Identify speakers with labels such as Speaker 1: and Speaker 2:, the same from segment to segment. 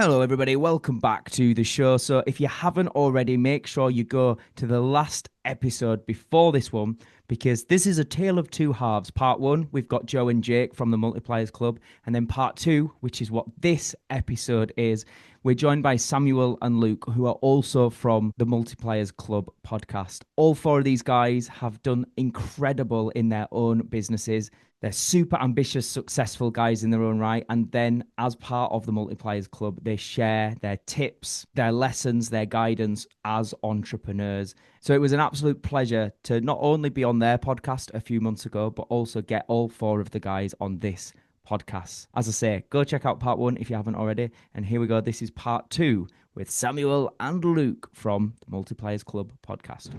Speaker 1: Hello, everybody. Welcome back to the show. So, if you haven't already, make sure you go to the last episode before this one because this is a tale of two halves. Part one, we've got Joe and Jake from the Multipliers Club. And then part two, which is what this episode is, we're joined by Samuel and Luke, who are also from the Multipliers Club podcast. All four of these guys have done incredible in their own businesses. They're super ambitious, successful guys in their own right. And then, as part of the Multipliers Club, they share their tips, their lessons, their guidance as entrepreneurs. So it was an absolute pleasure to not only be on their podcast a few months ago, but also get all four of the guys on this podcast. As I say, go check out part one if you haven't already. And here we go. This is part two with Samuel and Luke from the Multipliers Club podcast.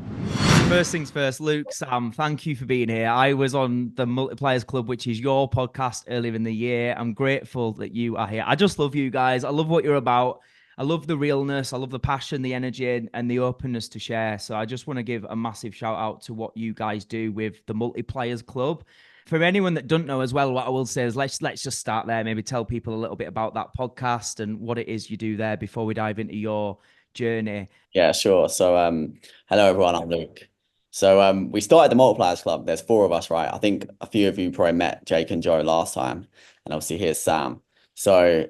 Speaker 1: First things first, Luke, Sam, thank you for being here. I was on the Multipliers Club, which is your podcast, earlier in the year. I'm grateful that you are here. I just love you guys. I love what you're about. I love the realness. I love the passion, the energy, and the openness to share. So I just want to give a massive shout out to what you guys do with the Multipliers Club. For anyone that don't know as well, what I will say is let's just start there. Maybe tell people a little bit about that podcast and what it is you do there before we dive into your journey.
Speaker 2: Yeah, sure. So, hello everyone, I'm Luke. So, we started the Multipliers Club. There's four of us, right? I think a few of you probably met Jake and Joe last time, and obviously here's Sam. So,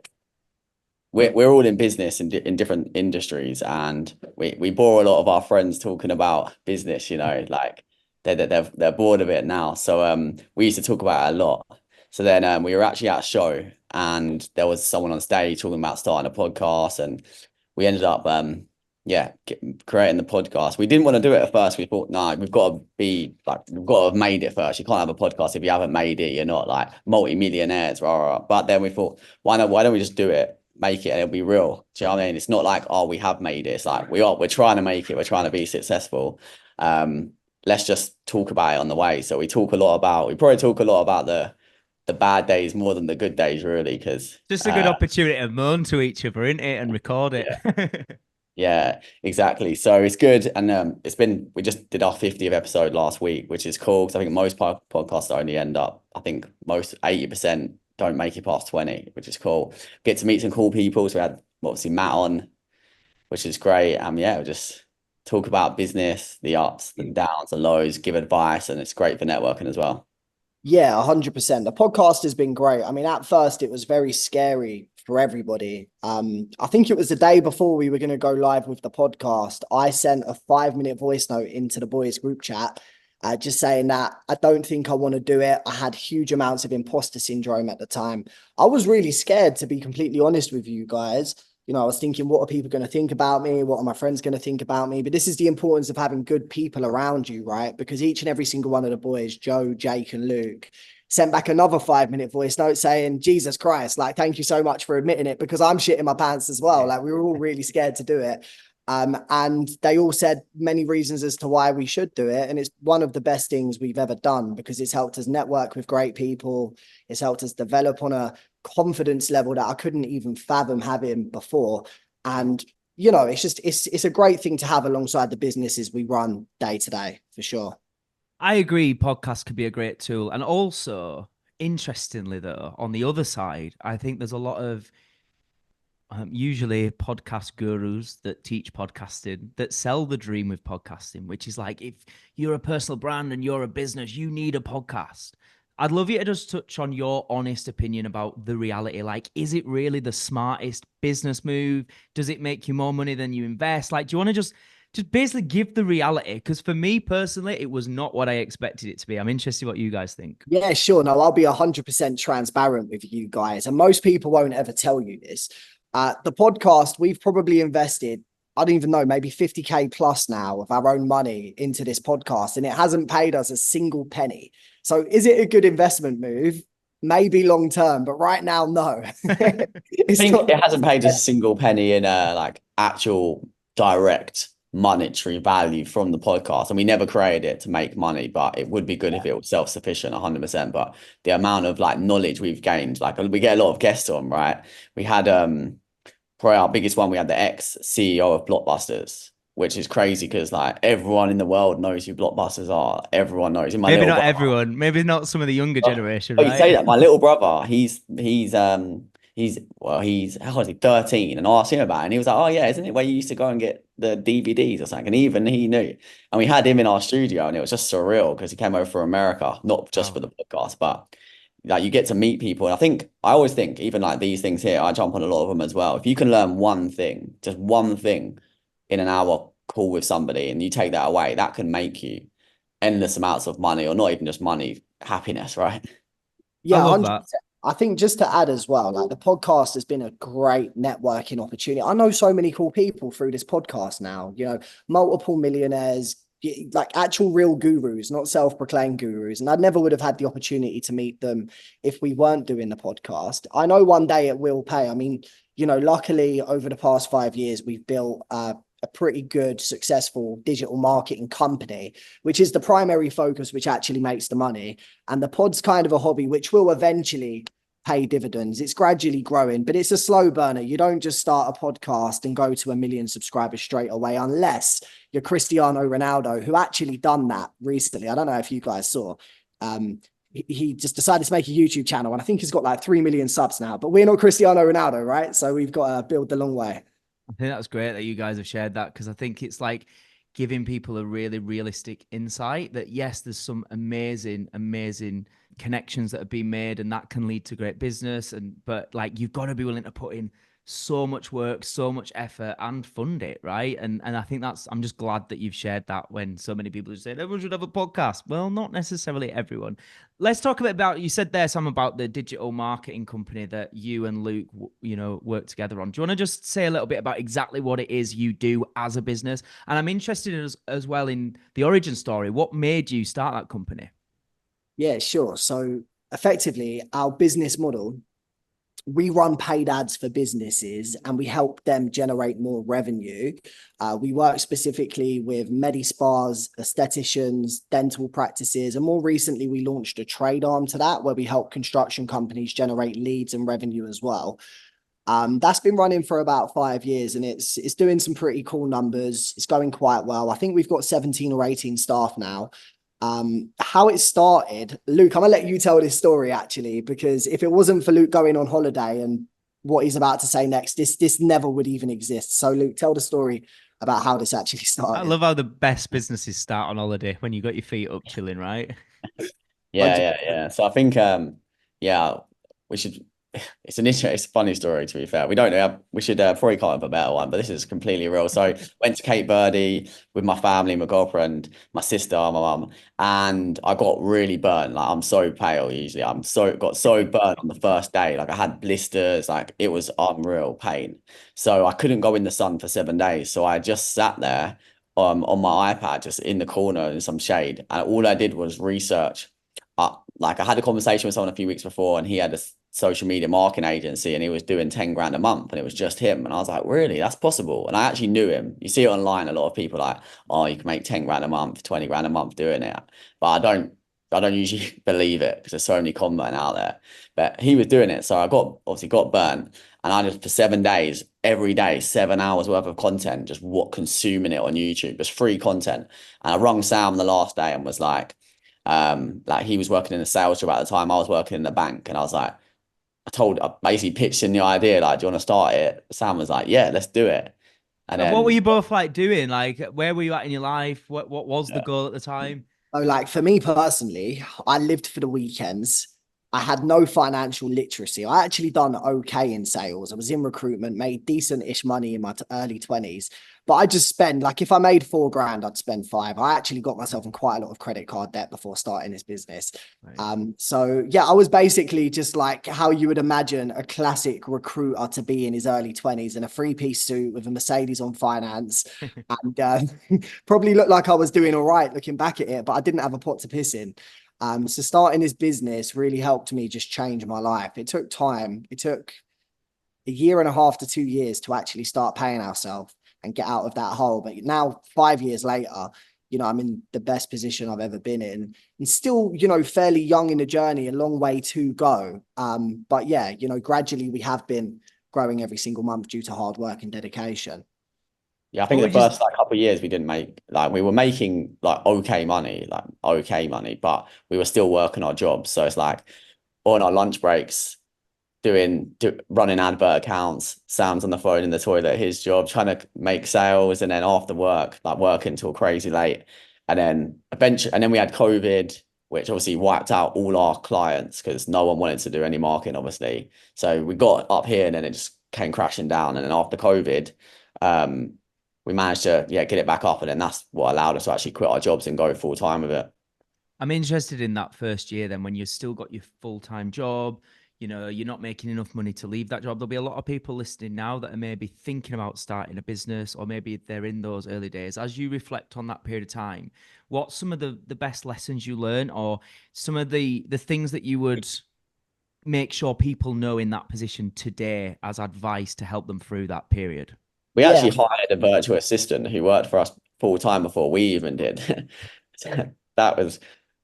Speaker 2: we're all in business in different industries, and we bore a lot of our friends talking about business. Like they're bored of it now. So, we used to talk about it a lot. So then, we were actually at a show, and there was someone on stage talking about starting a podcast, and we ended up creating the podcast. We didn't want to do it at first. We thought, no, we've got to have made it first. You can't have a podcast if you haven't made it. You're not like multi-millionaires, rah, rah. But then we thought, why don't we just do it, make it, and it'll be real. Do you know what I mean? It's not like, oh, we have made it. It's like we're trying to make it, we're trying to be successful. Let's just talk about it on the way. So we probably talk a lot about the bad days more than the good days, really, because
Speaker 1: Just a good opportunity to moan to each other, isn't it? And record it.
Speaker 2: yeah. Yeah, exactly. So it's good. And we just did our 50th episode last week, which is cool because I think most podcasts only end up, I think most 80% don't make it past 20, which is cool. Get to meet some cool people. So we had obviously Matt on, which is great. We just talk about business, the ups, the downs, the lows, give advice, and it's great for networking as well.
Speaker 3: Yeah, 100%. The podcast has been great. I mean, at first it was very scary for everybody. I think it was the day before we were going to go live with the podcast. I sent a 5-minute voice note into the boys group chat, just saying that I don't think I want to do it. I had huge amounts of imposter syndrome at the time. I was really scared, to be completely honest with you guys. I was thinking, what are people going to think about me? What are my friends going to think about me? But this is the importance of having good people around you, right? Because each and every single one of the boys, Joe, Jake, and Luke, sent back another 5-minute voice note saying, Jesus Christ, like, thank you so much for admitting it, because I'm shitting my pants as well. Like, we were all really scared to do it. And they all said many reasons as to why we should do it. And it's one of the best things we've ever done because it's helped us network with great people. It's helped us develop on a confidence level that I couldn't even fathom having before. And, it's a great thing to have alongside the businesses we run day to day, for sure.
Speaker 1: I agree. Podcasts could be a great tool. And also, interestingly, though, on the other side, I think there's a lot of usually podcast gurus that teach podcasting that sell the dream with podcasting, which is like, if you're a personal brand and you're a business, you need a podcast. I'd love you to just touch on your honest opinion about the reality. Like, is it really the smartest business move? Does it make you more money than you invest? Like, do you want to just basically give the reality? Because for me personally, it was not what I expected it to be. I'm interested what you guys think.
Speaker 3: Yeah, sure. No, I'll be 100% transparent with you guys. And most people won't ever tell you this. The podcast, we've probably invested, I don't even know, maybe 50K plus now of our own money into this podcast, and it hasn't paid us a single penny. So is it a good investment move? Maybe long term, but right now, no.
Speaker 2: I think it hasn't paid us a single penny in actual direct monetary value from the podcast, and we never created it to make money, but it would be good if it was self-sufficient 100%. But the amount of knowledge we've gained, we get a lot of guests on, right? We had probably our biggest one, we had the ex-CEO of Blockbusters, which is crazy because everyone in the world knows who Blockbusters are. Everyone knows.
Speaker 1: Maybe not everyone, maybe not some of the younger generation,
Speaker 2: oh,
Speaker 1: right?
Speaker 2: you say that. My little brother, he's he's how old is he, 13, and I asked him about it, and he was like, oh yeah, isn't it where you used to go and get the DVDs or something? And even he knew, and we had him in our studio, and it was just surreal because he came over from America, not just for the podcast, but like you get to meet people. And I always think, even like these things here, I jump on a lot of them as well. If you can learn one thing, just one thing in an hour call with somebody, and you take that away, that can make you endless amounts of money, or not even just money, happiness, right?
Speaker 1: I
Speaker 3: Yeah,
Speaker 1: love
Speaker 3: 100%.
Speaker 1: that.
Speaker 3: I think just to add as well, like the podcast has been a great networking opportunity. I know so many cool people through this podcast now, multiple millionaires, like actual real gurus, not self-proclaimed gurus. And I never would have had the opportunity to meet them if we weren't doing the podcast. I know one day it will pay. I mean, luckily over the past 5 years, we've built a pretty good, successful digital marketing company, which is the primary focus, which actually makes the money. And the pod's kind of a hobby, which will eventually pay dividends. It's gradually growing, but it's a slow burner. You don't just start a podcast and go to 1 million subscribers straight away, unless you're Cristiano Ronaldo, who actually done that recently. I don't know if you guys saw. He just decided to make a YouTube channel, and I think he's got like 3 million subs now. But we're not Cristiano Ronaldo, right? So we've got to build the long way.
Speaker 1: I think that's great that you guys have shared that, because I think it's like giving people a really realistic insight that yes, there's some amazing connections that have been made, and that can lead to great business. But like you've got to be willing to put in so much work, so much effort, and fund it, right? And I think I'm just glad that you've shared that, when so many people have said everyone should have a podcast. Well, not necessarily everyone. Let's talk a bit about, you said there, Sam, about the digital marketing company that you and Luke, work together on. Do you want to just say a little bit about exactly what it is you do as a business? And I'm interested in as well in the origin story. What made you start that company?
Speaker 3: Yeah, sure. So effectively, our business model, we run paid ads for businesses and we help them generate more revenue. We work specifically with medi-spas, aestheticians, dental practices, and more recently we launched a trade arm to that where we help construction companies generate leads and revenue as well. That's been running for about 5 years, and it's doing some pretty cool numbers. It's going quite well. I think we've got 17 or 18 staff now. How it started, Luke, I'm gonna let you tell this story actually, because if it wasn't for Luke going on holiday and what he's about to say next, this never would even exist. So Luke, tell the story about how this actually
Speaker 1: I
Speaker 3: started.
Speaker 1: love how the best businesses start on holiday, when you got your feet up chilling, right?
Speaker 2: Yeah. So I think yeah, we should. It's a funny story, to be fair. We should probably come up with a better one, but this is completely real. So went to Cape Verde with my family, my girlfriend, my sister, my mum, and I got really burnt. Like I'm so pale usually. Got so burnt on the first day. Like I had blisters, like it was unreal pain. So I couldn't go in the sun for 7 days. So I just sat there on my iPad, just in the corner in some shade. And all I did was research. Like I had a conversation with someone a few weeks before, and he had a social media marketing agency, and he was doing 10 grand a month, and it was just him. And I was like, really, that's possible? And I actually knew him. You see it online, a lot of people like, oh, you can make 10 grand a month, 20 grand a month doing it. But I don't usually believe it because there's so many con men out there. But he was doing it. So I obviously got burnt. And I just, for 7 days, every day, 7 hours worth of content, just consuming it on YouTube, just free content. And I rung Sam the last day and was like he was working in a sales job at the time. I was working in the bank, and I was like, I basically pitched in the idea, like, do you want to start it? Sam was like, yeah, let's do it. And
Speaker 1: What were
Speaker 2: then
Speaker 1: you both like doing? Like, where were you at in your life? What was the
Speaker 2: yeah,
Speaker 1: goal at the time?
Speaker 3: So, like for me personally, I lived for the weekends. I had no financial literacy. I actually done okay in sales. I was in recruitment, made decent-ish money in my early 20s. But I just spend, like if I made 4 grand, I'd spend five. I actually got myself in quite a lot of credit card debt before starting this business.
Speaker 1: Right.
Speaker 3: So yeah, I was basically just like how you would imagine a classic recruiter to be in his early 20s, in a three-piece suit with a Mercedes on finance. And probably looked like I was doing all right looking back at it, but I didn't have a pot to piss in. So starting this business really helped me just change my life. It took time. It took a year and a half to 2 years to actually start paying ourselves and get out of that hole. But now, 5 years later, I'm in the best position I've ever been in, and still, fairly young in the journey, a long way to go. But yeah, gradually we have been growing every single month due to hard work and dedication.
Speaker 2: I think the first like couple of years we didn't make, like we were making like okay money, but we were still working our jobs. So it's like on our lunch breaks, running advert accounts. Sam's on the phone in the toilet, his job, trying to make sales, and then after work, like working till crazy late. And then we had COVID, which obviously wiped out all our clients because no one wanted to do any marketing, obviously. So we got up here and then it just came crashing down. And then after COVID, we managed to get it back up, and then that's what allowed us to actually quit our jobs and go full time with it.
Speaker 1: I'm interested in that first year then, when you've still got your full-time job, you're not making enough money to leave that job. There'll be a lot of people listening now that are maybe thinking about starting a business, or maybe they're in those early days. As you reflect on that period of time, what's some of the best lessons you learn, or some of the things that you would make sure people know in that position today as advice to help them through that period?
Speaker 2: We actually hired a virtual assistant who worked for us full time before we even did. So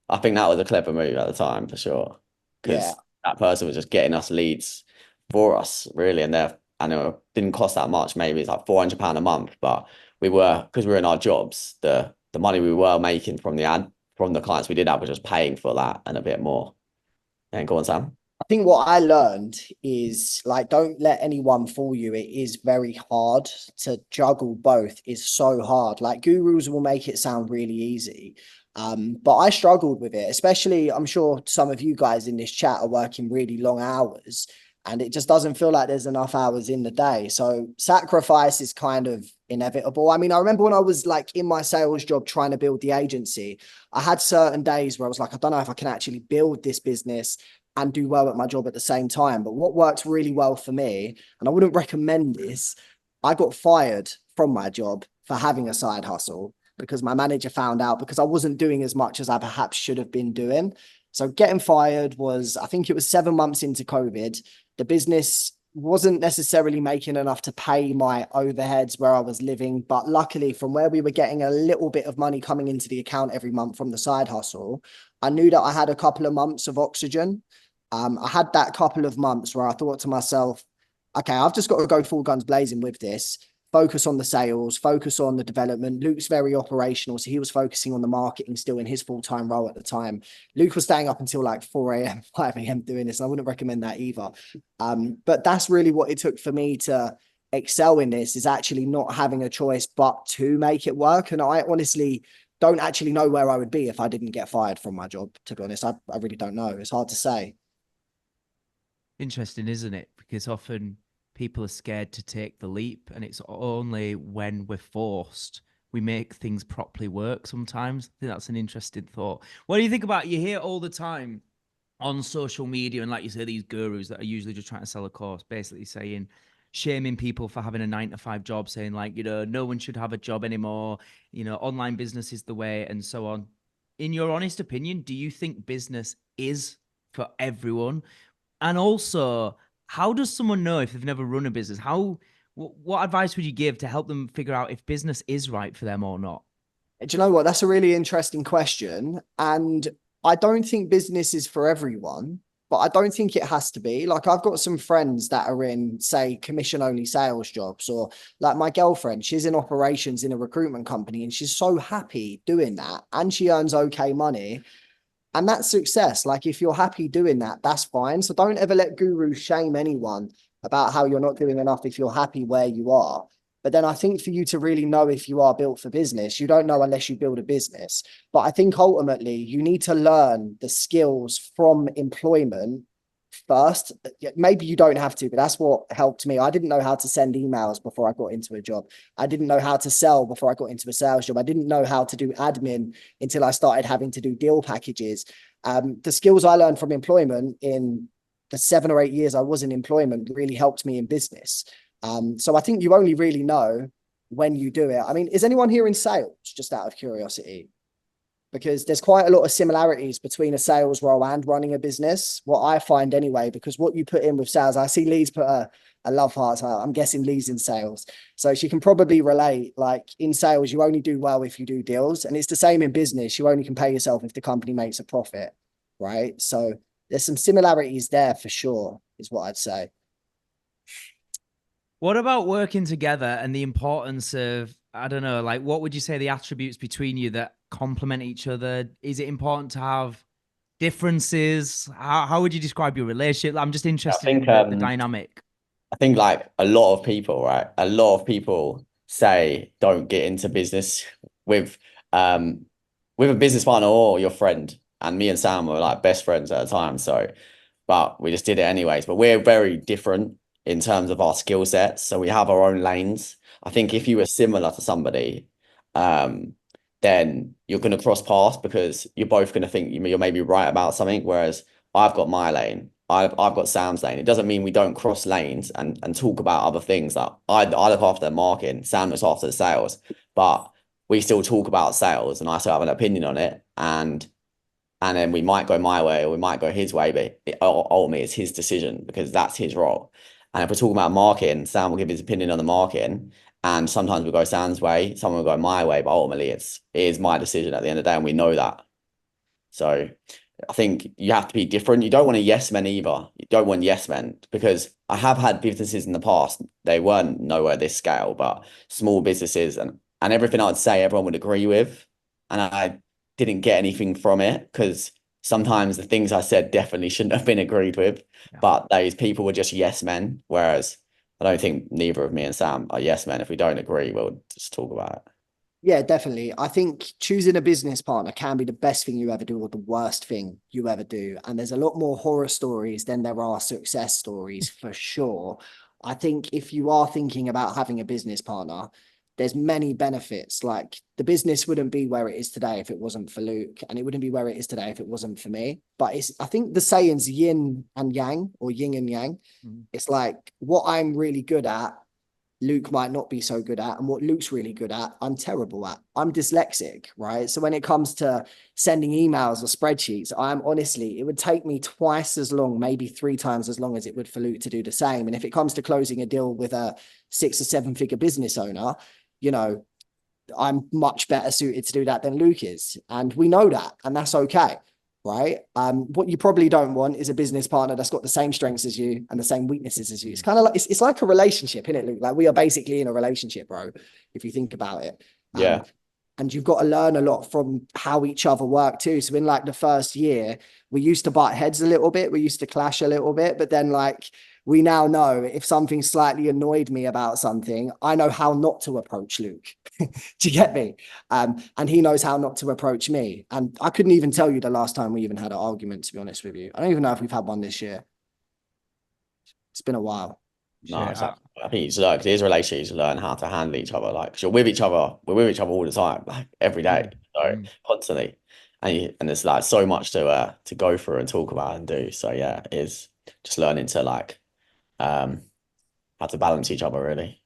Speaker 2: I think that was a clever move at the time for sure, because that person was just getting us leads for us really, and I know it didn't cost that much. Maybe it's like £400 a month, but because we were in our jobs, the money we were making from the clients we did have was just paying for that and a bit more. And go on, Sam.
Speaker 3: I think what I learned is, like, don't let anyone fool you. It is very hard to juggle both. It's so hard. Like, gurus will make it sound really easy. But I struggled with it, especially, I'm sure some of you guys in this chat are working really long hours, and it just doesn't feel like there's enough hours in the day. So sacrifice is kind of inevitable. I mean, I remember when I was like in my sales job trying to build the agency, I had certain days where I was like, I don't know if I can actually build this business and do well at my job at the same time. But what worked really well for me, and I wouldn't recommend this, I got fired from my job for having a side hustle because my manager found out because I wasn't doing as much as I perhaps should have been doing. So getting fired was, I think it was 7 months into COVID. The business wasn't necessarily making enough to pay my overheads where I was living. But luckily, from where we were getting a little bit of money coming into the account every month from the side hustle, I knew that I had a couple of months of oxygen. I had that couple of months where I thought to myself, okay, I've just got to go full guns blazing with this, focus on the sales, focus on the development. Luke's very operational, so he was focusing on the marketing still in his full-time role at the time. Luke was staying up until like 4 a.m., 5 a.m. doing this, and I wouldn't recommend that either. But that's really what it took for me to excel in this, is actually not having a choice but to make it work. And I honestly don't actually know where I would be if I didn't get fired from my job, to be honest. I really don't know. It's hard to say.
Speaker 1: Interesting, isn't it? Because often people are scared to take the leap, and it's only when we're forced we make things properly work sometimes. I think that's an interesting thought. What do you think about, you hear all the time on social media, and like you say, these gurus that are usually just trying to sell a course, basically saying, shaming people for having a 9-to-5 job, saying like, no one should have a job anymore, online business is the way, and so on. In your honest opinion, do you think business is for everyone? And also, how does someone know if they've never run a business? What advice would you give to help them figure out if business is right for them or not?
Speaker 3: Do you know what? That's a really interesting question. And I don't think business is for everyone, but I don't think it has to be. Like, I've got some friends that are in, say, commission-only sales jobs, or like my girlfriend, she's in operations in a recruitment company, and she's so happy doing that, and she earns okay money. And that's success. Like, if you're happy doing that, that's fine. So don't ever let gurus shame anyone about how you're not doing enough if you're happy where you are. But then I think for you to really know if you are built for business, you don't know unless you build a business. But I think ultimately you need to learn the skills from employment first. Maybe you don't have to, but that's what helped me. I didn't know how to send emails before I got into a job. I didn't know how to sell before I got into a sales job. I didn't know how to do admin until I started having to do deal packages. The skills I learned from employment in the 7 or 8 years I was in employment really helped me in business. So I think you only really know when you do it. I mean, is anyone here in sales, just out of curiosity? Because there's quite a lot of similarities between a sales role and running a business, what I find anyway, because what you put in with sales, I see Lee's put a love heart. I'm guessing Lee's in sales. So she can probably relate, like, in sales, you only do well if you do deals. And it's the same in business. You only can pay yourself if the company makes a profit, right? So there's some similarities there for sure, is what I'd say.
Speaker 1: What about working together and the importance of, I don't know, like, what would you say the attributes between you that complement each other? Is it important to have differences? How would you describe your relationship? I'm just
Speaker 2: I
Speaker 1: interested
Speaker 2: think
Speaker 1: in the dynamic.
Speaker 2: I think like a lot of people, right? A lot of people say don't get into business with um with a business partner or your friend. And me and Sam were like best friends at the time. So, but we just did it anyways. But we're very different in terms of our skill sets. So we have our own lanes. I think if you were similar to somebody, um, then you're going to cross paths because you're both going to think you're maybe right about something. Whereas I've got my lane. I've got Sam's lane. It doesn't mean we don't cross lanes and talk about other things. Like I look after the marketing, Sam looks after the sales, but we still talk about sales and I still have an opinion on it. And then we might go my way or we might go his way, but ultimately it's his decision because that's his role. And if we're talking about marketing, Sam will give his opinion on the marketing. And sometimes we go Sam's way, someone will go my way, but ultimately it is my decision at the end of the day, and we know that. So I think you have to be different. You don't want a yes men either. You don't want yes men because I have had businesses in the past. They weren't nowhere this scale, but small businesses and everything I'd say everyone would agree with. And I didn't get anything from it because sometimes the things I said definitely shouldn't have been agreed with.
Speaker 1: Yeah.
Speaker 2: But those people were just yes men. Whereas I don't think neither of me and Sam are yes men. If we don't agree, we'll just talk about it.
Speaker 3: Yeah, definitely. I think choosing a business partner can be the best thing you ever do or the worst thing you ever do. And there's a lot more horror stories than there are success stories for sure. I think if you are thinking about having a business partner, there's many benefits. Like the business wouldn't be where it is today if it wasn't for Luke, and it wouldn't be where it is today if it wasn't for me. But I think the saying's yin and yang or yin and yang. It's like what I'm really good at Luke might not be so good at, and what Luke's really good at, I'm terrible at. I'm dyslexic, right? So when it comes to sending emails or spreadsheets, I'm honestly, it would take me twice as long, maybe 3 times as long as it would for Luke to do the same. And if it comes to closing a deal with a 6 or 7 figure business owner, you know, I'm much better suited to do that than Luke is. And we know that, and that's okay. Right. What you probably don't want is a business partner that's got the same strengths as you and the same weaknesses as you. It's kind of like it's like a relationship, isn't it, Luke? Like we are basically in a relationship, bro, if you think about it.
Speaker 2: Yeah.
Speaker 3: And you've got to learn a lot from how each other work too. So in like the first year, we used to butt heads a little bit, we used to clash a little bit, but then like we now know if something slightly annoyed me about something, I know how not to approach Luke. Do you get me? And he knows how not to approach me. And I couldn't even tell you the last time we even had an argument, to be honest with you. I don't even know if we've had one this year. It's been a while.
Speaker 2: No, exactly. I think it's like his relationships learn how to handle each other. Like, 'cause you're with each other, we're with each other all the time, like every day, so constantly, and there's like so much to go through and talk about and do. So yeah, it is just learning to like how to balance each other really.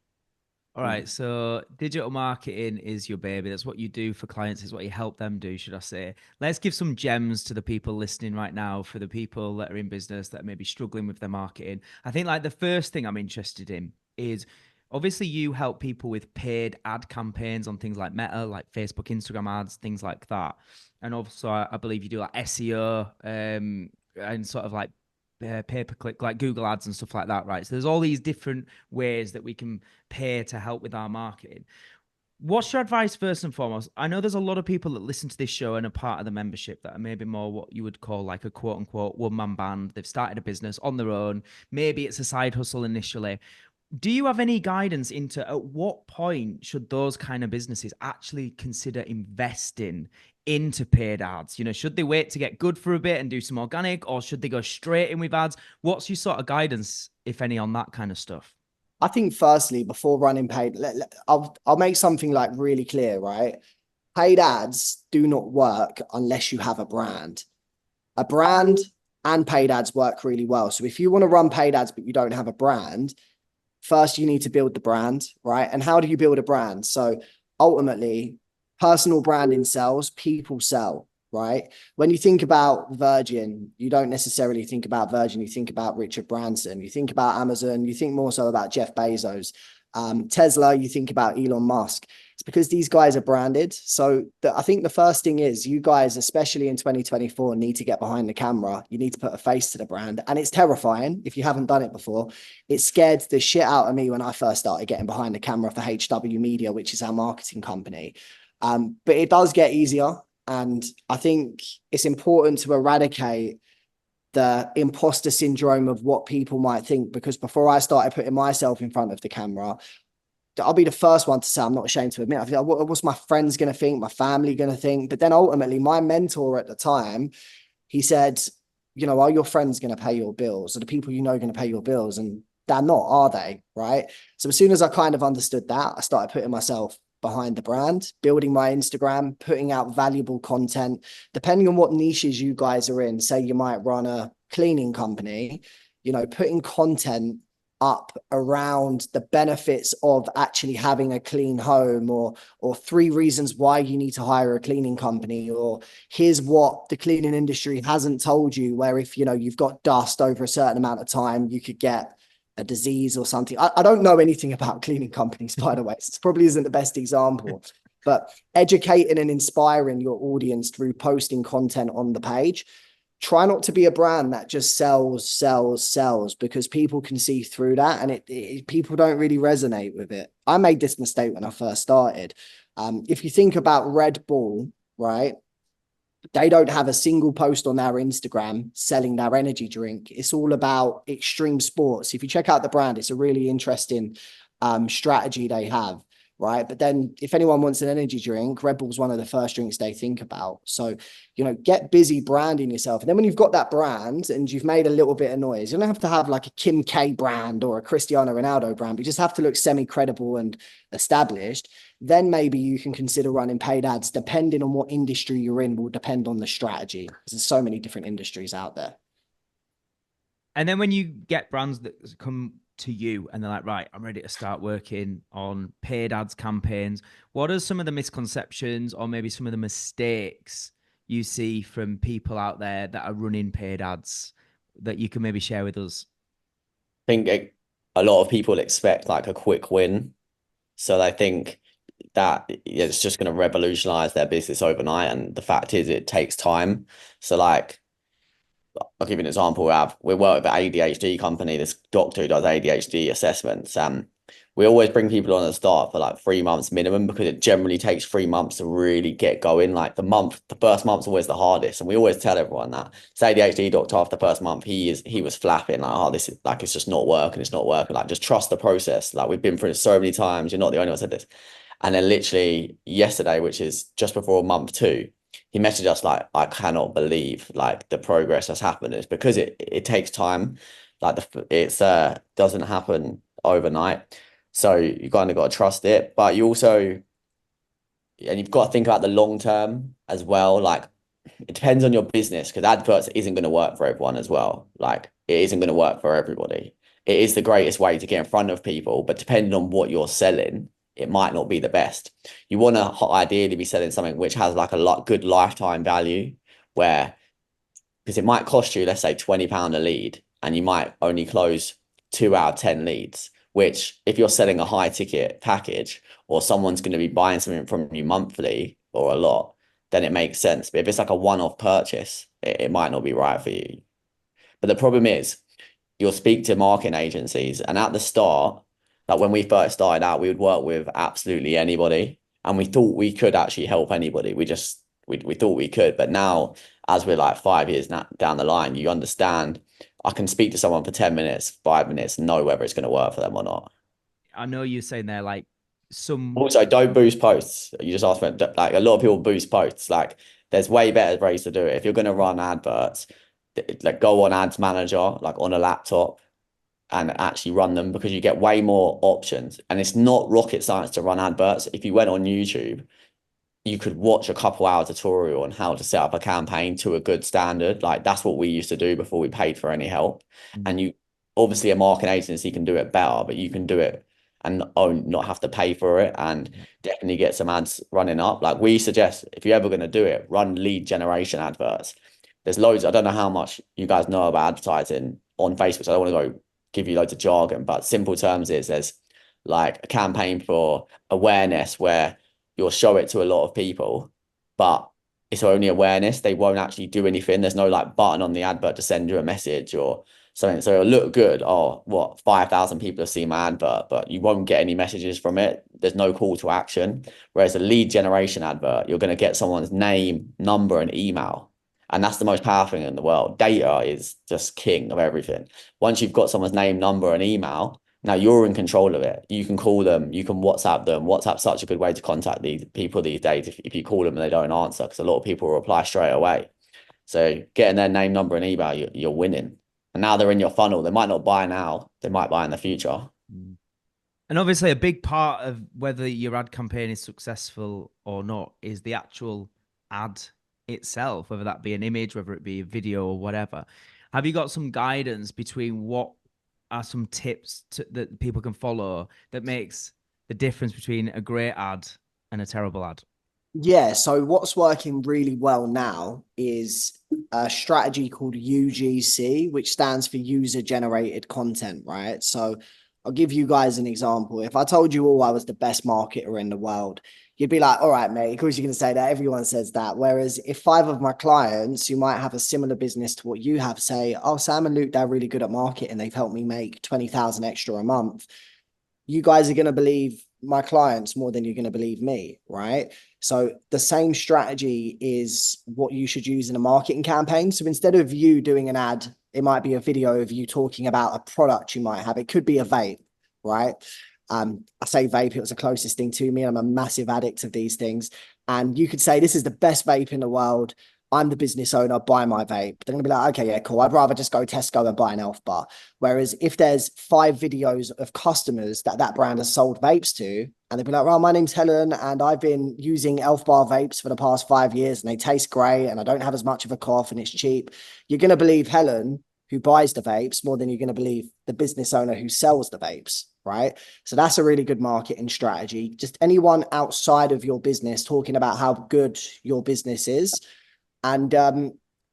Speaker 1: All right, so digital marketing is your baby. That's what you do for clients, is what you help them do, should I say. Let's give some gems to the people listening right now, for the people that are in business that are maybe struggling with their marketing. I think like the first thing I'm interested in is obviously you help people with paid ad campaigns on things like Meta, like Facebook, Instagram ads, things like that. And also I believe you do like SEO and sort of like pay-per-click, like Google ads and stuff like that, right? So there's all these different ways that we can pay to help with our marketing. What's your advice first and foremost? I know there's a lot of people that listen to this show and are part of the membership that are maybe more what you would call like a quote unquote one-man band. They've started a business on their own. Maybe it's a side hustle initially. Do you have any guidance into at what point should those kind of businesses actually consider investing into paid ads? You know, should they wait to get good for a bit and do some organic, or should they go straight in with ads? What's your sort of guidance, if any, on that kind of stuff?
Speaker 3: I think firstly, before running paid, I'll make something like really clear, right? Paid ads do not work unless you have a brand. A brand and paid ads work really well. So if you want to run paid ads, but you don't have a brand, first you need to build the brand, right? And how do you build a brand? So ultimately, personal branding sells, people sell, right? When you think about Virgin, you don't necessarily think about Virgin, you think about Richard Branson, you think about Amazon, you think more so about Jeff Bezos. Tesla, you think about Elon Musk. It's because these guys are branded. So I think the first thing is you guys, especially in 2024, need to get behind the camera. You need to put a face to the brand. And it's terrifying if you haven't done it before. It scared the shit out of me when I first started getting behind the camera for HW Media, which is our marketing company. But it does get easier. And I think it's important to eradicate the imposter syndrome of what people might think, because before I started putting myself in front of the camera, I'll be the first one to say, I'm not ashamed to admit, I feel like, what's my friends going to think, my family going to think? But then ultimately, my mentor at the time, he said, you know, are your friends going to pay your bills? Are the people you know going to pay your bills? And they're not, are they? Right. So as soon as I kind of understood that, I started putting myself behind the brand, building my Instagram, putting out valuable content, depending on what niches you guys are in. Say you might run a cleaning company, you know, putting content up around the benefits of actually having a clean home, or 3 reasons why you need to hire a cleaning company, or here's what the cleaning industry hasn't told you, where if you know you've got dust over a certain amount of time, you could get a disease or something. I don't know anything about cleaning companies, by the way, so this probably isn't the best example, but educating and inspiring your audience through posting content on the page. Try not to be a brand that just sells, because people can see through that, and people don't really resonate with it. I made this mistake when I first started. If you think about Red Bull, right? They don't have a single post on their Instagram selling their energy drink. It's all about extreme sports. If you check out the brand, it's a really interesting strategy they have, right? But then if anyone wants an energy drink, Red Bull's one of the first drinks they think about. So, you know, get busy branding yourself. And then when you've got that brand and you've made a little bit of noise, you don't have to have like a Kim K brand or a Cristiano Ronaldo brand, but you just have to look semi-credible and established. Then maybe you can consider running paid ads. Depending on what industry you're in will depend on the strategy, because there's so many different industries out there.
Speaker 1: And then when you get brands that come to you and they're like, right, I'm ready to start working on paid ads campaigns, what are some of the misconceptions or maybe some of the mistakes you see from people out there that are running paid ads that you can maybe share with us?
Speaker 2: I think a lot of people expect like a quick win. So they think that it's just going to revolutionize their business overnight. And the fact is it takes time. So like, I'll give you an example. We work with an ADHD company, this doctor who does ADHD assessments. We always bring people on at the start for like 3 months minimum, because it generally takes 3 months to really get going. Like the first month's always the hardest. And we always tell everyone that. This ADHD doctor, after the first month, he was flapping like, oh, this is like, it's just not working. It's not working. Like, just trust the process. Like, we've been through it so many times. You're not the only one who said this. And then literally yesterday, which is just before month 2, he messaged us like, I cannot believe like the progress that's happened. It's because it takes time. Like it's doesn't happen overnight. So you kind of got to trust it, but you also, and you've got to think about the long term as well. Like, it depends on your business, because adverts isn't going to work for everyone as well. Like, it isn't going to work for everybody. It is the greatest way to get in front of people, but depending on what you're selling, it might not be the best. You want to ideally be selling something which has like a good lifetime value, where, because it might cost you, let's say £20 a lead, and you might only close 2 out of 10 leads, which if you're selling a high ticket package, or someone's going to be buying something from you monthly or a lot, then it makes sense. But if it's like a one-off purchase, it might not be right for you. But the problem is, you'll speak to marketing agencies, and at the start, like when we first started out, we would work with absolutely anybody, and we thought we could actually help anybody. We thought we could, but now, as we're like 5 years down the line, you understand I can speak to someone for 10 minutes, 5 minutes, know whether it's going to work for them or not.
Speaker 1: I know you're saying there, like some.
Speaker 2: Also, don't boost posts. You just asked me, like, a lot of people boost posts. Like, there's way better ways to do it. If you're going to run adverts, like, go on Ads Manager, like on a laptop, and actually run them, because you get way more options. And it's not rocket science to run adverts. If you went on YouTube, you could watch a couple hour tutorial on how to set up a campaign to a good standard. Like, that's what we used to do before we paid for any help. And you, obviously a marketing agency can do it better, but you can do it and not have to pay for it, and definitely get some ads running up. Like, we suggest, if you're ever going to do it, run lead generation adverts. There's loads. I don't know how much you guys know about advertising on Facebook, so I don't want to go give you loads of jargon, but simple terms is, there's like a campaign for awareness where you'll show it to a lot of people, but it's only awareness. They won't actually do anything. There's no like button on the advert to send you a message, or something. So it'll look good. Oh, what, 5,000 people have seen my advert, but you won't get any messages from it. There's no call to action. Whereas a lead generation advert, you're going to get someone's name, number, and email. And that's the most powerful thing in the world. Data is just king of everything. Once you've got someone's name, number, and email, now you're in control of it. You can call them, you can WhatsApp them. WhatsApp's such a good way to contact these people these days if you call them and they don't answer, because a lot of people reply straight away. So getting their name, number, and email, you're winning. And now they're in your funnel. They might not buy now, they might buy in the future.
Speaker 1: And obviously, a big part of whether your ad campaign is successful or not is the actual ad itself, whether that be an image, whether it be a video or whatever. Have you got some guidance between what are some tips that people can follow that makes the difference between a great ad and a terrible ad?
Speaker 3: Yeah, so what's working really well now is a strategy called UGC, which stands for user generated content, right? So I'll give you guys an example. If I told you all I was the best marketer in the world, you'd be like, all right, mate, of course you're going to say that. Everyone says that. Whereas if 5 of my clients who might have a similar business to what you have say, oh, Sam and Luke, they're really good at marketing. They've helped me make 20,000 extra a month. You guys are going to believe my clients more than you're going to believe me, right? So the same strategy is what you should use in a marketing campaign. So instead of you doing an ad, it might be a video of you talking about a product you might have. It could be a vape, right? I say vape, it was the closest thing to me. I'm a massive addict of these things. And you could say, this is the best vape in the world. I'm the business owner, buy my vape. They're going to be like, okay, yeah, cool. I'd rather just go Tesco and buy an Elf bar. Whereas if there's 5 videos of customers that brand has sold vapes to, and they'd be like, well, my name's Helen and I've been using Elf bar vapes for the past 5 years and they taste great and I don't have as much of a cough and it's cheap. You're going to believe Helen who buys the vapes more than you're going to believe the business owner who sells the vapes, right? So that's a really good marketing strategy. Just anyone outside of your business talking about how good your business is. And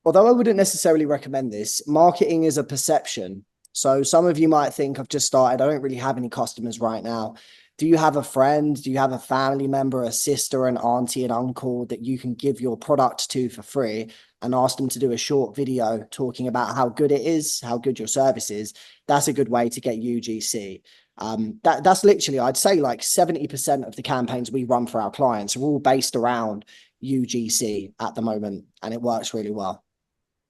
Speaker 3: although I wouldn't necessarily recommend this, marketing is a perception. So some of you might think, I've just started, I don't really have any customers right now. Do you have a friend? Do you have a family member, a sister, an auntie, an uncle that you can give your product to for free and ask them to do a short video talking about how good it is, how good your service is? That's a good way to get UGC. That's literally, I'd say like 70% of the campaigns we run for our clients are all based around UGC at the moment, and it works really well.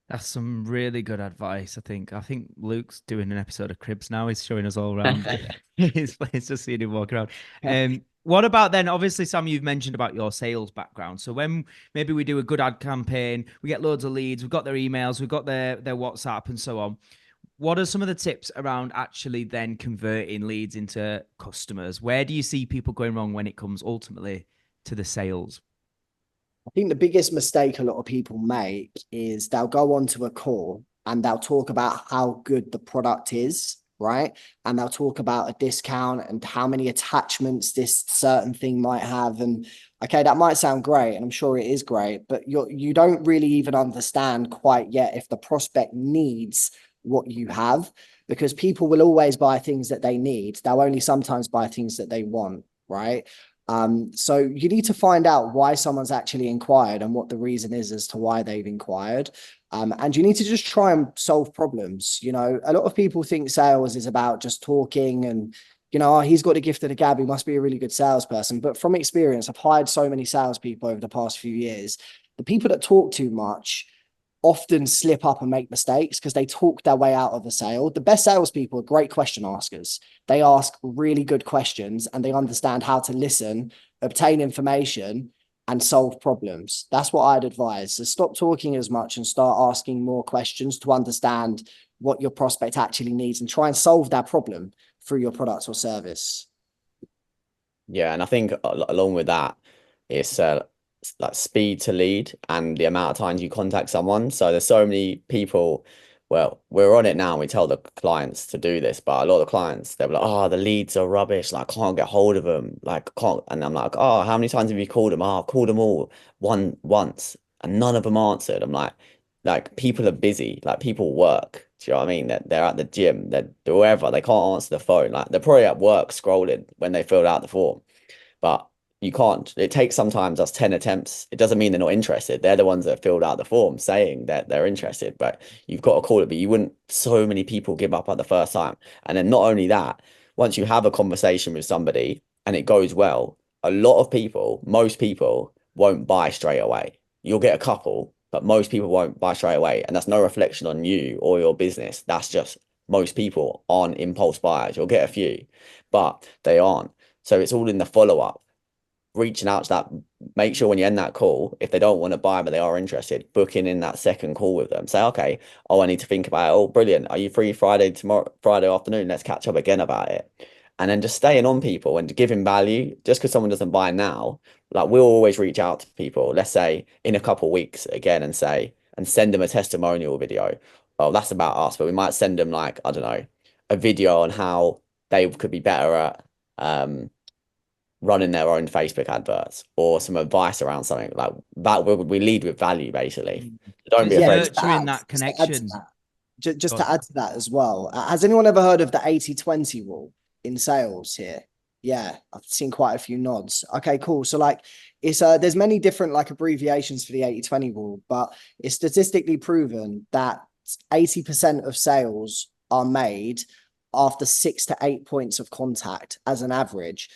Speaker 1: That's some really good advice. I think Luke's doing an episode of Cribs now. He's showing us all around his place, just seeing him walk around. What about then? Obviously, Sam, you've mentioned about your sales background. So when maybe we do a good ad campaign, we get loads of leads, we've got their emails, we've got their WhatsApp and so on. What are some of the tips around actually then converting leads into customers? Where do you see people going wrong when it comes ultimately to the sales?
Speaker 3: I think the biggest mistake a lot of people make is they'll go onto a call and they'll talk about how good the product is, right? And they'll talk about a discount and how many attachments this certain thing might have. And okay, that might sound great, and I'm sure it is great, but you don't really even understand quite yet if the prospect needs what you have, because people will always buy things that they need. They'll only sometimes buy things that they want, right? So you need to find out why someone's actually inquired and what the reason is as to why they've inquired. And you need to just try and solve problems. You know, a lot of people think sales is about just talking and, you know, oh, he's got the gift of the gab, he must be a really good salesperson. But from experience, I've hired so many salespeople over the past few years. The people that talk too much often slip up and make mistakes because they talk their way out of a sale. The best salespeople are great question askers. They ask really good questions and they understand how to listen, obtain information, and solve problems. That's what I'd advise. So stop talking as much and start asking more questions to understand what your prospect actually needs and try and solve that problem through your product or service.
Speaker 2: Yeah, and I think along with that, it's like speed to lead and the amount of times you contact someone. So there's so many people, well, we're on it now, we tell the clients to do this, but a lot of the clients, they're like, oh, the leads are rubbish, like I can't get hold of them, like can't. And I'm like, oh, how many times have you called them? Oh, I've called them all once and none of them answered. I'm like people are busy, like people work, do you know what I mean? They're at the gym, they're wherever, they can't answer the phone, like they're probably at work scrolling when they filled out the form. But you can't. It takes sometimes us 10 attempts. It doesn't mean they're not interested. They're the ones that filled out the form saying that they're interested, but you've got to call it. But you wouldn't, so many people give up at the first time. And then not only that, once you have a conversation with somebody and it goes well, a lot of people, most people won't buy straight away. You'll get a couple, but most people won't buy straight away. And that's no reflection on you or your business. That's just most people aren't impulse buyers. You'll get a few, but they aren't. So it's all in the follow-up, reaching out to that. Make sure when you end that call, if they don't want to buy but they are interested, booking in that second call with them. Say, okay, oh, I need to think about it. Oh, brilliant. Are you free Friday afternoon? Let's catch up again about it. And then just staying on people and giving value. Just because someone doesn't buy now, like we'll always reach out to people, let's say in a couple of weeks again, and send them a testimonial video. Well, that's about us, but we might send them, like, I don't know, a video on how they could be better at running their own Facebook adverts, or some advice around something like that. We lead with value, basically. Don't be
Speaker 1: Just
Speaker 2: afraid.
Speaker 1: nurturing that connection.
Speaker 3: Just to add to that as well, has anyone ever heard of the 80-20 rule in sales here? Yeah, I've seen quite a few nods. Okay, cool. So like it's there's many different like abbreviations for the 80-20 rule, but it's statistically proven that 80% of sales are made after 6 to 8 points of contact as an average,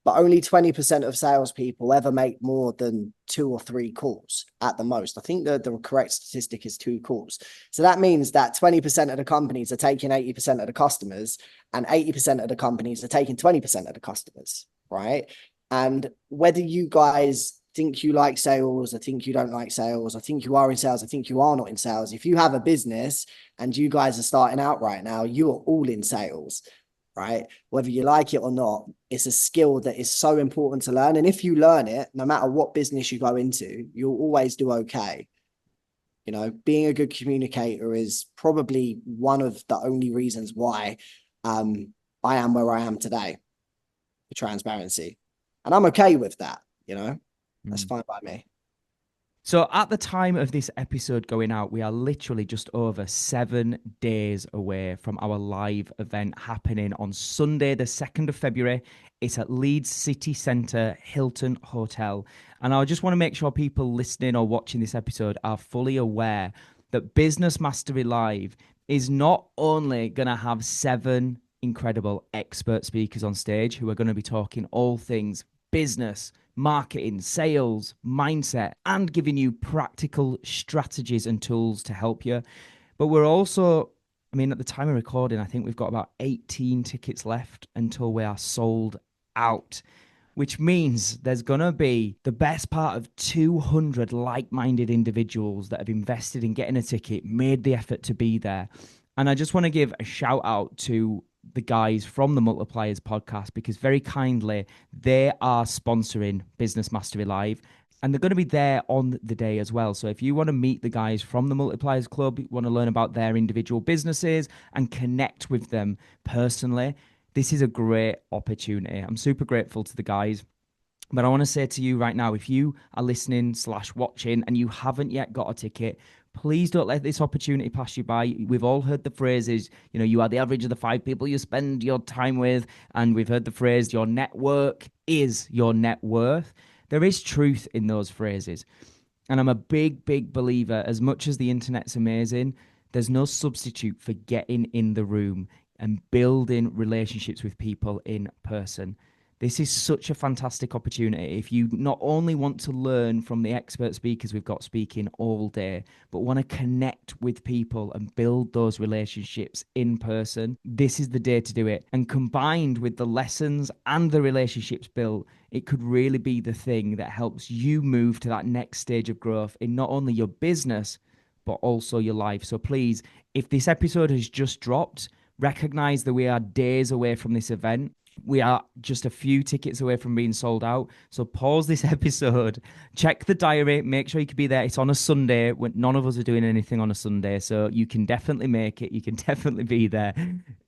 Speaker 3: but only 20% of salespeople ever make more than 2 or 3 calls at the most. I think the correct statistic is 2 calls. So that means that 20% of the companies are taking 80% of the customers, and 80% of the companies are taking 20% of the customers, right? And whether you guys think you like sales, I think you don't like sales, I think you are in sales, I think you are not in sales. If you have a business and you guys are starting out right now, you are all in sales, right? Whether you like it or not, it's a skill that is so important to learn. And if you learn it, no matter what business you go into, you'll always do okay. You know, being a good communicator is probably one of the only reasons why I am where I am today, for transparency. And I'm okay with that, you know, that's fine by me.
Speaker 1: So at the time of this episode going out, we are literally just over 7 days away from our live event happening on Sunday, the 2nd of February. It's at Leeds City Centre, Hilton Hotel. And I just want to make sure people listening or watching this episode are fully aware that Business Mastery Live is not only going to have 7 incredible expert speakers on stage who are going to be talking all things business, marketing, sales, mindset, and giving you practical strategies and tools to help you. But we're also, I mean, at the time of recording, I think we've got about 18 tickets left until we are sold out, which means there's going to be the best part of 200 like-minded individuals that have invested in getting a ticket, made the effort to be there. And I just want to give a shout out to the guys from the Multipliers podcast, because very kindly they are sponsoring Business Mastery Live, and they're going to be there on the day as well. So if you want to meet the guys from the Multipliers Club, you want to learn about their individual businesses and connect with them personally, this is a great opportunity. I'm super grateful to the guys. But I want to say to you right now, if you are listening / watching and you haven't yet got a ticket, please don't let this opportunity pass you by. We've all heard the phrases, you know, you are the average of the 5 people you spend your time with. And we've heard the phrase, your network is your net worth. There is truth in those phrases. And I'm a big, big believer, as much as the internet's amazing, there's no substitute for getting in the room and building relationships with people in person. This is such a fantastic opportunity. If you not only want to learn from the expert speakers we've got speaking all day, but want to connect with people and build those relationships in person, this is the day to do it. And combined with the lessons and the relationships built, it could really be the thing that helps you move to that next stage of growth in not only your business, but also your life. So please, if this episode has just dropped, recognize that we are days away from this event. We are just a few tickets away from being sold out. So pause this episode, check the diary, make sure you can be there. It's on a Sunday when none of us are doing anything on a Sunday. So you can definitely make it. You can definitely be there.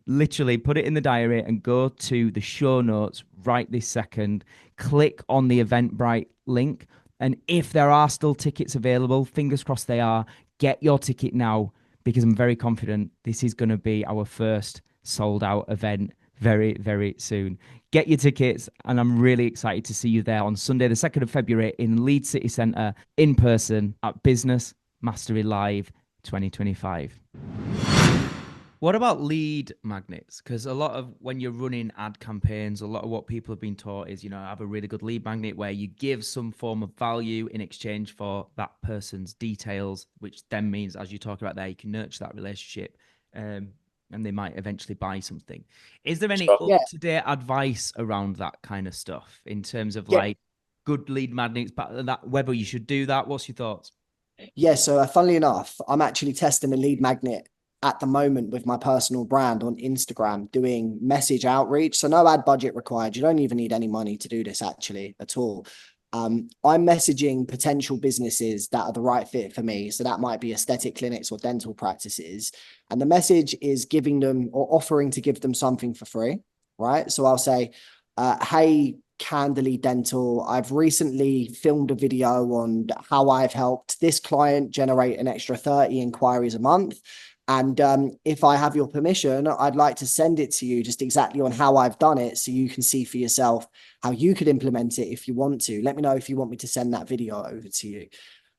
Speaker 1: Literally put it in the diary and go to the show notes right this second. Click on the Eventbrite link. And if there are still tickets available, fingers crossed they are, get your ticket now, because I'm very confident this is going to be our first sold out event. very, very soon. Get your tickets, and I'm really excited to see you there on Sunday, the 2nd of February in Leeds City Centre, in person at Business Mastery Live 2025. What about lead magnets? Because a lot of when you're running ad campaigns, a lot of what people have been taught is, have a really good lead magnet where you give some form of value in exchange for that person's details, which then means, as you talk about there, you can nurture that relationship. And they might eventually buy something. Is there any
Speaker 3: Yeah.
Speaker 1: up-to-date advice around that kind of stuff in terms of
Speaker 3: Yeah.
Speaker 1: like good lead magnets, but that whether you should do that? What's your thoughts?
Speaker 3: Yeah, so funnily enough, I'm actually testing a lead magnet at the moment with my personal brand on Instagram, doing message outreach. So no ad budget required. You don't even need any money to do this actually at all. I'm messaging potential businesses that are the right fit for me. So that might be aesthetic clinics or dental practices. And the message is giving them or offering to give them something for free, right? So I'll say, hey, Candidly Dental, I've recently filmed a video on how I've helped this client generate an extra 30 inquiries a month. And if I have your permission, I'd like to send it to you just exactly on how I've done it so you can see for yourself how you could implement it if you want to. Let me know if you want me to send that video over to you.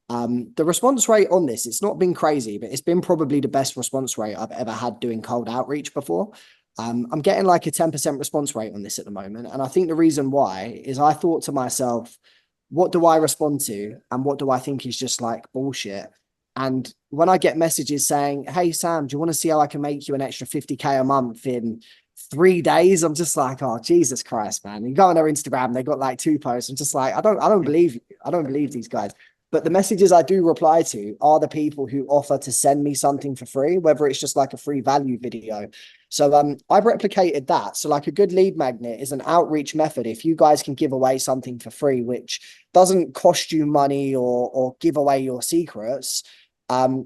Speaker 3: The response rate on this, it's not been crazy, but it's been probably the best response rate I've ever had doing cold outreach before. I'm getting like a 10% response rate on this at the moment. And I think the reason why is I thought to myself, what do I respond to? And what do I think is just like bullshit? And when I get messages saying, hey, Sam, do you want to see how I can make you an extra 50K a month in 3 days? I'm just like, oh, Jesus Christ, man. You go on their Instagram, they got like 2 posts. I'm just like, I don't believe you. I don't believe these guys. But the messages I do reply to are the people who offer to send me something for free, whether it's just like a free value video. So I've replicated that. So like a good lead magnet is an outreach method. If you guys can give away something for free, which doesn't cost you money or give away your secrets,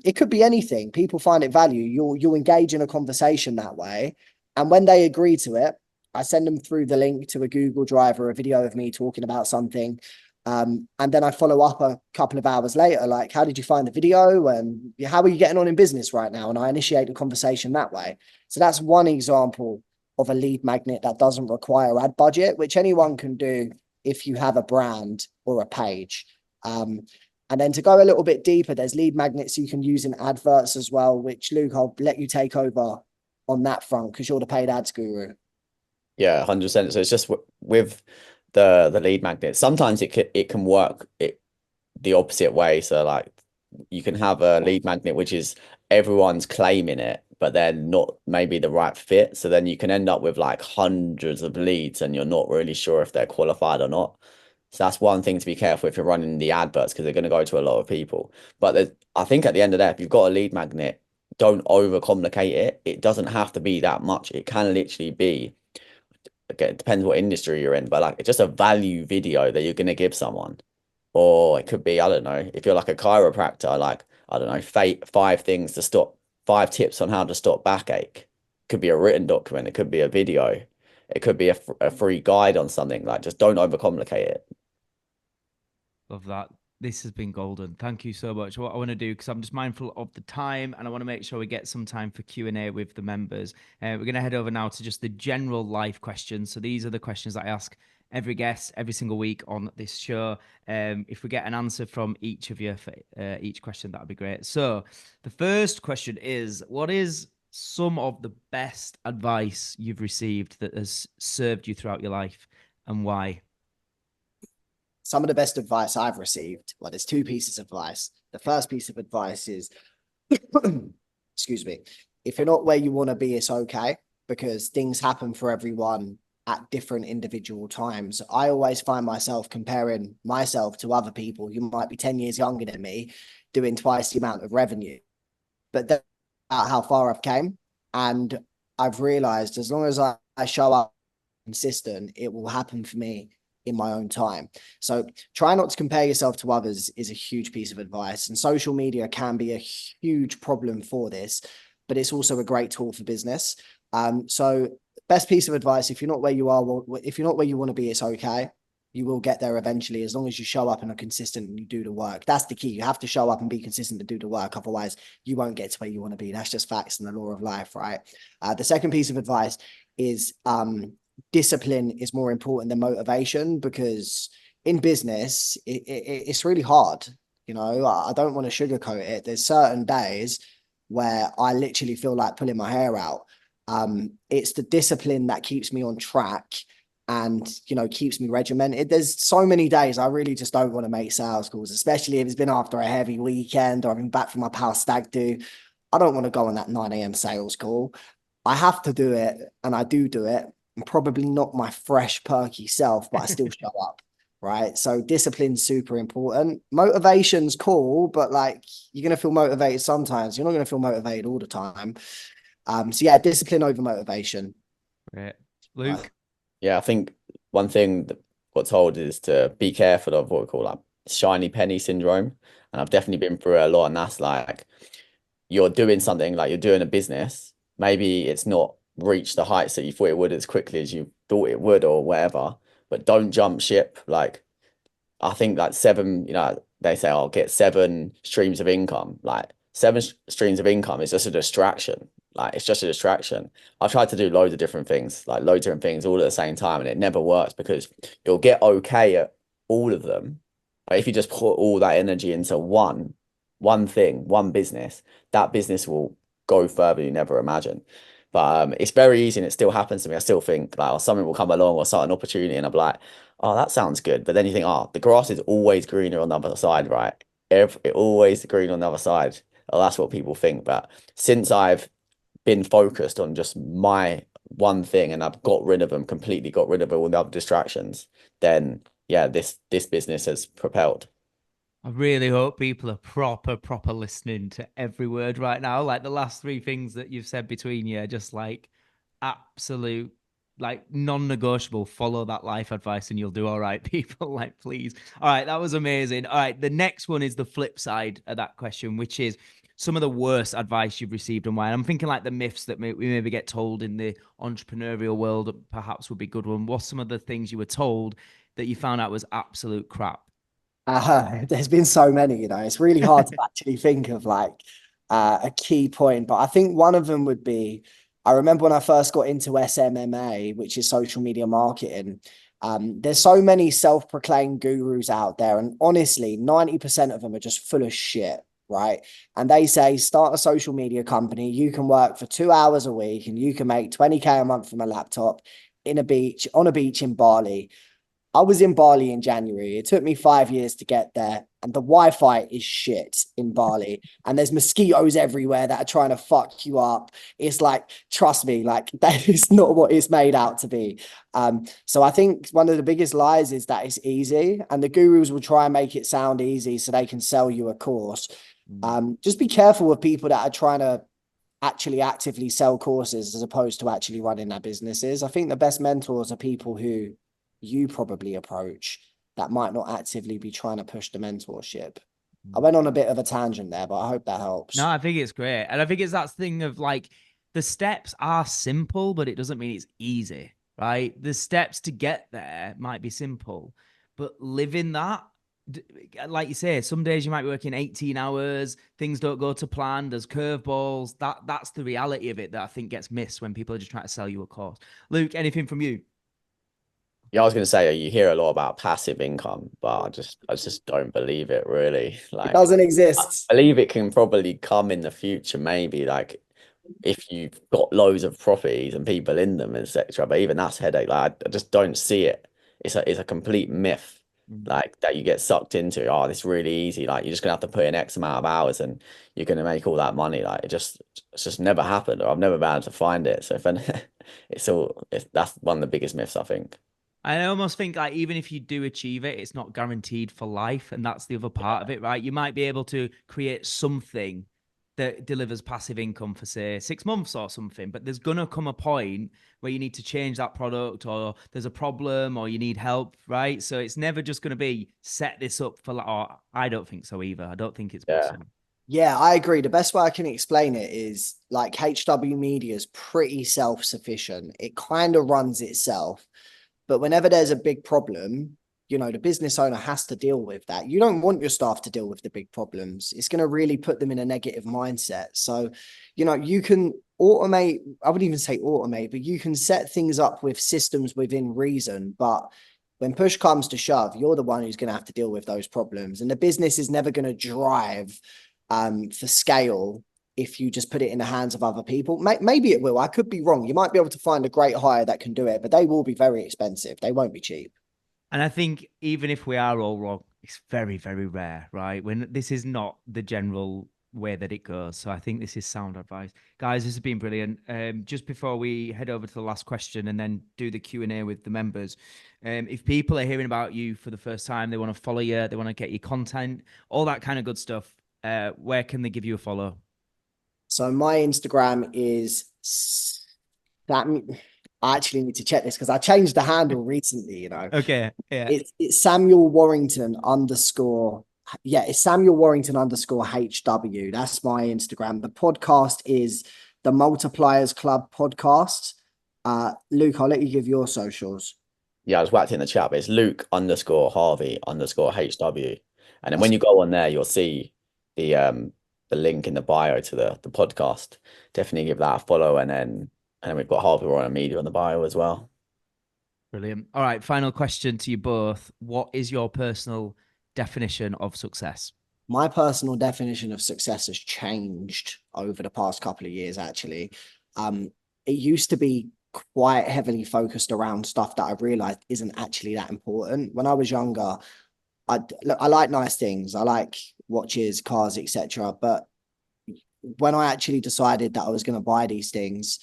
Speaker 3: it could be anything. People find it value. You'll engage in a conversation that way. And when they agree to it, I send them through the link to a Google Drive or a video of me talking about something. And then I follow up a couple of hours later, like, how did you find the video? And how are you getting on in business right now? And I initiate a conversation that way. So that's one example of a lead magnet that doesn't require ad budget, which anyone can do if you have a brand or a page. And then to go a little bit deeper, there's lead magnets you can use in adverts as well, which Luke, I'll let you take over on that front because you're the paid ads guru.
Speaker 2: Yeah, 100%. So it's just with the lead magnet. Sometimes it can work the opposite way. So like you can have a lead magnet which is everyone's claiming it, but they're not maybe the right fit. So then you can end up with like hundreds of leads and you're not really sure if they're qualified or not. So that's one thing to be careful if you're running the adverts because they're going to go to a lot of people. But I think at the end of the day, if you've got a lead magnet, don't overcomplicate it. It doesn't have to be that much. It can literally be, again, it depends what industry you're in, but like it's just a value video that you're going to give someone. Or it could be, I don't know, if you're like a chiropractor, like, I don't know, 5 tips on how to stop backache. It could be a written document. It could be a video. It could be a free guide on something. Like, just don't overcomplicate it.
Speaker 1: Love that. This has been golden. Thank you so much. What I want to do, because I'm just mindful of the time and I want to make sure we get some time for Q&A with the members. We're going to head over now to just the general life questions. So these are the questions that I ask every guest every single week on this show. If we get an answer from each of you for each question, that would be great. So the first question is, what is some of the best advice you've received that has served you throughout your life and why?
Speaker 3: Some of the best advice I've received, well, there's 2 pieces of advice. The first piece of advice is, excuse me, if you're not where you want to be, it's okay, because things happen for everyone at different individual times. I always find myself comparing myself to other people who might be 10 years younger than me, doing twice the amount of revenue. But that's how far I've came. And I've realized as long as I show up consistent, it will happen for me in my own time. So try not to compare yourself to others is a huge piece of advice. And social media can be a huge problem for this, but it's also a great tool for business. So best piece of advice, if you're not where you are, if you're not where you want to be, it's okay. You will get there eventually, as long as you show up and are consistent and you do the work. That's the key. You have to show up and be consistent to do the work. Otherwise, you won't get to where you want to be. That's just facts and the law of life, right? The second piece of advice is discipline is more important than motivation, because in business, it's really hard. You know, I don't want to sugarcoat it. There's certain days where I literally feel like pulling my hair out. It's the discipline that keeps me on track and, you know, keeps me regimented. There's so many days I really just don't want to make sales calls, especially if it's been after a heavy weekend or I've been back from my pal stag do. I don't want to go on that 9 a.m. sales call. I have to do it, and I do it. I'm probably not my fresh, perky self, but I still show up, right? So discipline's super important. Motivation's cool, but like, you're going to feel motivated sometimes. You're not going to feel motivated all the time. So yeah, discipline over motivation.
Speaker 1: Right. Luke?
Speaker 2: Yeah, I think one thing that got told is to be careful of what we call like shiny penny syndrome. And I've definitely been through it a lot. And that's like, you're doing something, like you're doing a business. Maybe it's not reached the heights that you thought it would as quickly as you thought it would or whatever, but don't jump ship. Like, I think like seven, you know, they say, I'll get 7 streams of income. Like 7 streams of income is just a distraction. Like, it's just a distraction. I've tried to do loads of different things, like loads of different things all at the same time, and it never works because you'll get okay at all of them. But if you just put all that energy into one thing, one business, that business will go further you never imagined. But it's very easy, and it still happens to me. I still think like, or something will come along or start an opportunity, and I'm like, oh, that sounds good. But then you think, oh, the grass is always greener on the other side, right? It always green on the other side. Oh, that's what people think. But since I've been focused on just my one thing and I've got rid of them, completely got rid of all the other distractions, then yeah, this business has propelled.
Speaker 1: I really hope people are proper listening to every word right now. Like the last 3 things that you've said between you, are just like absolute, like non-negotiable. Follow that life advice and you'll do all right, people. Like, please. All right, that was amazing. All right, the next one is the flip side of that question, which is some of the worst advice you've received and why. And I'm thinking like the myths that we maybe get told in the entrepreneurial world perhaps would be a good one. What's some of the things you were told that you found out was absolute crap?
Speaker 3: There's been so many, you know, it's really hard to actually think of like a key point, but I think one of them would be, I remember when I first got into SMMA, which is social media marketing. There's so many self-proclaimed gurus out there, and honestly, 90% of them are just full of shit, right? And they say, start a social media company, you can work for 2 hours a week and you can make 20K a month from a laptop on a beach in Bali. I was in Bali in January. It took me 5 years to get there, and the Wi-Fi is shit in Bali. And there's mosquitoes everywhere that are trying to fuck you up. It's like, trust me, like that is not what it's made out to be. So I think one of the biggest lies is that it's easy, and the gurus will try and make it sound easy so they can sell you a course. Just be careful with people that are trying to actually actively sell courses as opposed to actually running their businesses. I think the best mentors are people who you probably approach that might not actively be trying to push the mentorship. I went on a bit of a tangent there, but I hope that helps.
Speaker 1: No, I think it's great. And I think it's that thing of like the steps are simple, but it doesn't mean it's easy, right? The steps to get there might be simple, but living that, like you say, some days you might be working 18 hours, things don't go to plan, there's curveballs. That's the reality of it that I think gets missed when people are just trying to sell you a course. Luke, anything from you?
Speaker 2: Yeah, I was going to say you hear a lot about passive income, but I just don't believe it really.
Speaker 3: It
Speaker 2: Like,
Speaker 3: doesn't
Speaker 2: I
Speaker 3: exist.
Speaker 2: believe it can probably come in the future, maybe like if you've got loads of properties and people in them, etc. But even that's a headache. Like, I just don't see it. It's a complete myth, like that you get sucked into. Oh, it's really easy. Like, you're just gonna have to put in X amount of hours and you're gonna make all that money. Like, it's just never happened, or I've never been able to find it. So if that's one of the biggest myths, I think.
Speaker 1: I almost think like even if you do achieve it, it's not guaranteed for life. And that's the other part of it, right? You might be able to create something that delivers passive income for say 6 months or something, but there's gonna come a point where you need to change that product or there's a problem or you need help, right? So it's never just gonna be set this up for like, or I don't think so either. I don't think it's possible.
Speaker 3: Yeah, I agree. The best way I can explain it is like HW Media is pretty self-sufficient. It kind of runs itself. But whenever there's a big problem, the business owner has to deal with that. You don't want your staff to deal with the big problems. It's going to really put them in a negative mindset. So, you can automate, I wouldn't even say automate, but you can set things up with systems within reason. But when push comes to shove, you're the one who's going to have to deal with those problems. And the business is never going to drive for scale if you just put it in the hands of other people. Maybe it will. I could be wrong. You might be able to find a great hire that can do it, but they will be very expensive. They won't be cheap.
Speaker 1: And I think even if we are all wrong, it's very, very rare, right? When this is not the general way that it goes. So I think this is sound advice. Guys, this has been brilliant. Just before we head over to the last question and then do the Q&A with the members, if people are hearing about you for the first time, they want to follow you, they want to get your content, all that kind of good stuff, where can they give you a follow?
Speaker 3: So my Instagram is I actually need to check this because I changed the handle recently,
Speaker 1: Okay. Yeah.
Speaker 3: It's Samuel Warrington _ it's Samuel Warrington _HW. That's my Instagram. The podcast is the Multipliers Club podcast. Luke, I'll let you give your socials.
Speaker 2: Yeah, I was whacked in the chat, but it's Luke _Harvey _HW. And then when you go on there, you'll see the link in the bio to the podcast. Definitely give that a follow, and then we've got Harvey Royal Media on the bio as well.
Speaker 1: Brilliant. All right, final question to you both. What is your personal definition of success?
Speaker 3: My personal definition of success has changed over the past couple of years, actually. It used to be quite heavily focused around stuff that I realized isn't actually that important. When I was younger, I like nice things. I like watches, cars, etc. But when I actually decided that I was going to buy these things,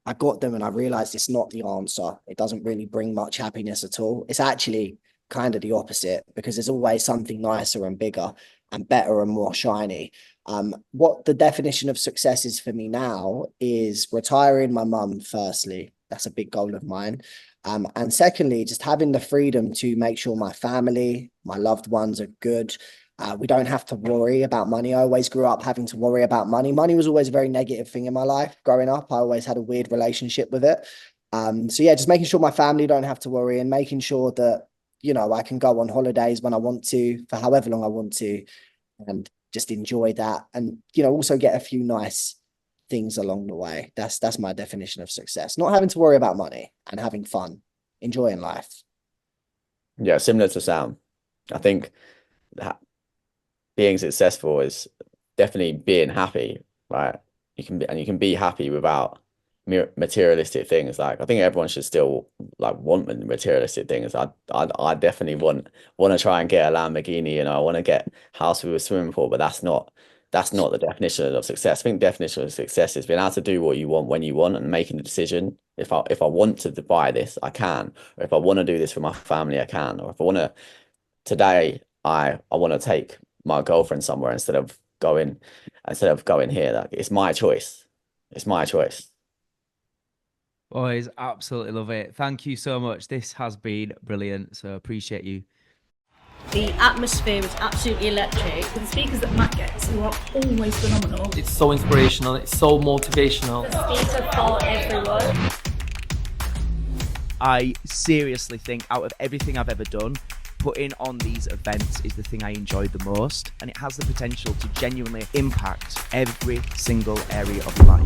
Speaker 3: I got them and I realized it's not the answer. It doesn't really bring much happiness at all. It's actually kind of the opposite, because there's always something nicer and bigger and better and more shiny. What the definition of success is for me now is retiring my mum, firstly. That's a big goal of mine. And secondly, just having the freedom to make sure my family, my loved ones are good. We don't have to worry about money. I always grew up having to worry about money. Money was always a very negative thing in my life growing up. I always had a weird relationship with it. So yeah, just making sure my family don't have to worry, and making sure that, I can go on holidays when I want to, for however long I want to, and just enjoy that. And, also get a few nice things along the way. That's my definition of success. Not having to worry about money and having fun, enjoying life.
Speaker 2: Yeah, similar to Sam. I think that being successful is definitely being happy, right? You can be happy without materialistic things. Like, I think everyone should still want materialistic things. I definitely want to try and get a Lamborghini, I want to get a house with a swimming pool, but that's not the definition of success. I think the definition of success is being able to do what you want when you want, and making the decision. If I want to buy this, I can. Or if I want to do this for my family, I can. Or if I want to, today I want to take my girlfriend somewhere instead of going here. Like, it's my choice. It's my choice.
Speaker 1: Boys, absolutely love it. Thank you so much. This has been brilliant. So appreciate you.
Speaker 4: The atmosphere was absolutely electric. The speakers that Matt gets are always phenomenal.
Speaker 5: It's so inspirational. It's so motivational.
Speaker 4: The speaker for everyone.
Speaker 1: I seriously think out of everything I've ever done, putting on these events is the thing I enjoy the most, and it has the potential to genuinely impact every single area of life.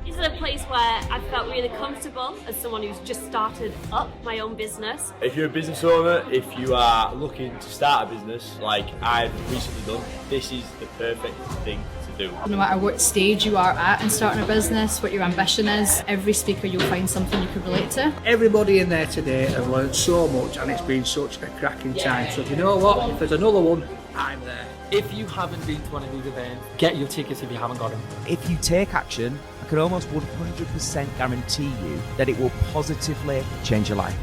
Speaker 6: This is a place where I felt really comfortable as someone who's just started up my own business.
Speaker 7: If you're a business owner, if you are looking to start a business like I've recently done, this is the perfect thing to do.
Speaker 8: No matter what stage you are at in starting a business, what your ambition is, every speaker you'll find something you can relate to.
Speaker 9: Everybody in there today have learned so much, and it's been such a cracking time. So you know what, if there's another one, I'm there.
Speaker 5: If you haven't been to one of these events, get your tickets if you haven't got them.
Speaker 1: If you take action, I can almost 100% guarantee you that it will positively change your life.